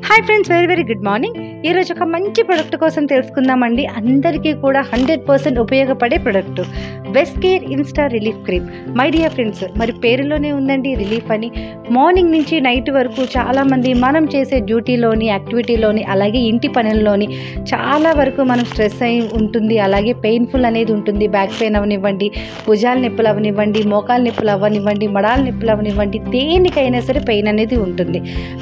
Hi friends, very good morning. ఈరోజు ఒక మంచి ప్రొడక్ట్ కోసం తెలుసుకుందామండి. అందరికీ కూడా 100% ఉపయోగపడే product best care Insta relief cream. My dear friends, మరి పేరులోనే ఉందండి రిలీఫ్ అని. మార్నింగ్ నుంచి నైట్ వరకు చాలామంది మనం చేసే డ్యూటీలోని, యాక్టివిటీలోని, అలాగే ఇంటి పనుల్లోని చాలా వరకు మనం స్ట్రెస్ అయి ఉంటుంది. అలాగే పెయిన్ఫుల్ అనేది ఉంటుంది. బ్యాక్ పెయిన్ అవనివ్వండి, భుజాల నొప్పులు అవనివ్వండి, మోకాల నొప్పులు అవనివ్వండి, మడాల నొప్పులు అవనివ్వండి, దేనికైనా సరే పెయిన్ అనేది ఉంటుంది.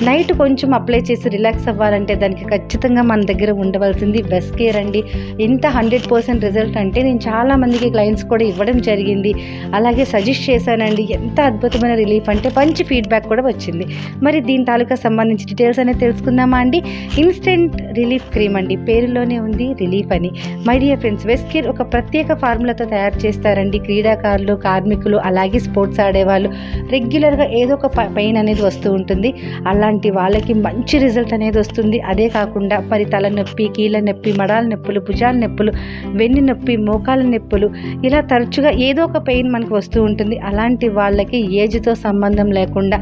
నైట్ కొంచెం అప్లై చేసి రిలాక్స్ అవ్వాలంటే దానికి ఖచ్చితంగా మన దగ్గర ఉండవలసింది బెస్ట్ కేర్ అండి. ఇంత 100% రిజల్ట్ అంటే నేను చాలామందికి క్లయింట్స్ కూడా ఇవ్వడం జరిగింది. అలాగే సజెస్ట్ చేశానండి. ఎంత అద్భుతమైన రిలీఫ్ అంటే మంచి ఫీడ్బ్యాక్ కూడా వచ్చింది. మరి దీని తాలూకా సంబంధించి డీటెయిల్స్ అనేది తెలుసుకుందామా అండి. ఇన్స్టెంట్ రిలీఫ్ క్రీమ్ అండి, పేరులోనే ఉంది రిలీఫ్ అని. My dear friends, best care ఒక ప్రత్యేక ఫార్ములాతో తయారు చేస్తారండి. క్రీడాకారులు, కార్మికులు, అలాగే స్పోర్ట్స్ ఆడేవాళ్ళు రెగ్యులర్గా ఏదో ఒక పెయిన్ అనేది వస్తూ ఉంటుంది. అలాంటి వాళ్ళకి మంచి రిజల్ట్ అనేది వస్తుంది. అదే కాకుండా మరి తలనొప్పి, కీళ్ళ నొప్పి, మడాల నొప్పులు, భుజాల నొప్పులు, వెన్ను నొప్పి, మోకాల నొప్పులు, ఇలా తరచుగా ఏదో ఒక పెయిన్ మనకు వస్తూ ఉంటుంది. అలాంటి వాళ్ళకి ఏజ్తో సంబంధం లేకుండా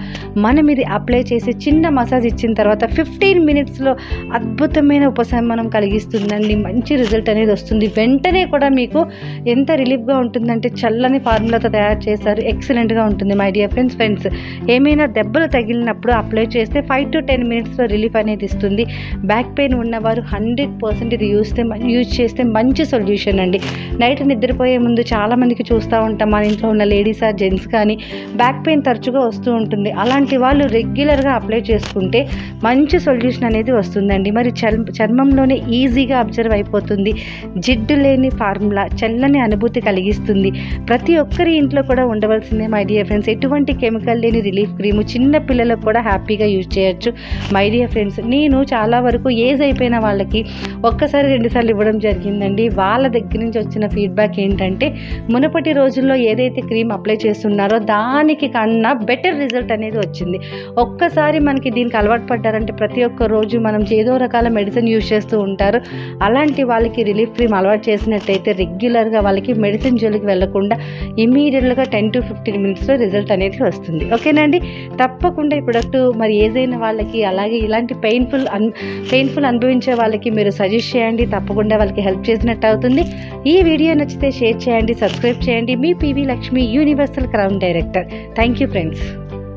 మనం ఇది అప్లై చేసి చిన్న మసాజ్ ఇచ్చిన తర్వాత 15 మినిట్స్లో అద్భుతమైన ఉపశమనం కలిగిస్తుందండి. మంచి రిజల్ట్ అనేది వస్తుంది. వెంటనే కూడా మీకు ఎంత రిలీఫ్గా ఉంటుందంటే చల్లని ఫార్ములాతో తయారు చేశారు. ఎక్సలెంట్గా ఉంటుంది. మై డియర్ ఫ్రెండ్స్, ఏమైనా దెబ్బలు తగిలినప్పుడు అప్లై చేస్తే 5 to 10 మినిట్స్లో రిలీఫ్ అనేది ఇస్తుంది. బ్యాక్ పెయిన్ ఉన్నవారు 100% ఇది యూజ్ చేస్తే మంచి సొల్యూషన్ అండి. నైట్ నిద్రపోయే ముందు చాలామందికి చూస్తూ ఉంటాం, మన ఇంట్లో ఉన్న లేడీస్ ఆర్ జెంట్స్ కానీ బ్యాక్ పెయిన్ తరచుగా వస్తూ ఉంటుంది. అలాంటి వాళ్ళు రెగ్యులర్గా అప్లై చేసుకుంటే మంచి సొల్యూషన్ అనేది వస్తుందండి. మరి చర్మంలోనే ఈజీగా అబ్జర్వ్ అయిపోతుంది. జిడ్డు లేని ఫార్ములా చల్లని అనుభూతి కలిగిస్తుంది. ప్రతి ఒక్కరి ఇంట్లో కూడా ఉండవలసిందే మై డియర్ ఫ్రెండ్స్. ఎటువంటి కెమికల్ లేని రిలీఫ్ క్రీము చిన్న పిల్లలకు కూడా హ్యాపీగా యూజ్ చేయొచ్చు. మై డియర్ ఫ్రెండ్స్, నేను చాలా వరకు ఏజ్ అయిపోయిన వాళ్ళకి ఒక్కసారి 2 సార్లు ఇవ్వడం జరిగిందండి. వాళ్ళ దగ్గర నుంచి వచ్చిన ఫీడ్బ్యాక్ ఏంటంటే మునుపటి రోజుల్లో ఏదైతే క్రీమ్ అప్లై చేస్తున్నారో దానికి కన్నా బెటర్ రిజల్ట్ అనేది వచ్చింది. ఒక్కసారి మనకి దీనికి అలవాటు పడ్డారంటే ప్రతి ఒక్క రోజు మనం ఏదో రకాల మెడిసిన్ యూజ్ చేస్తూ ఉంటారు. అలాంటి వాళ్ళకి రిలీఫ్ క్రీమ్ అలవాటు చేసినట్టయితే రెగ్యులర్గా వాళ్ళకి మెడిసిన్ జోలికి వెళ్లకుండా ఇమీడియట్గా 10 to 15 మినిట్స్లో రిజల్ట్ అనేది వస్తుంది. ఓకేనండి. తప్పకుండా ఈ ప్రొడక్ట్ మరి ఏజ్ అయిన వాళ్ళకి, అలాగే ఇలాంటి పెయిన్ఫుల్ అనుభవించే వాళ్ళకి మీరు సజెస్ట్ చేయండి. తప్పకుండా వాళ్ళకి హెల్ప్ చేసినట్టు అవుతుంది. ఈ వీడియో నచ్చితే షేర్ చేయండి, సబ్స్క్రైబ్ చేయండి. మీ PV Lakshmi, universal crown director. Thank you friends.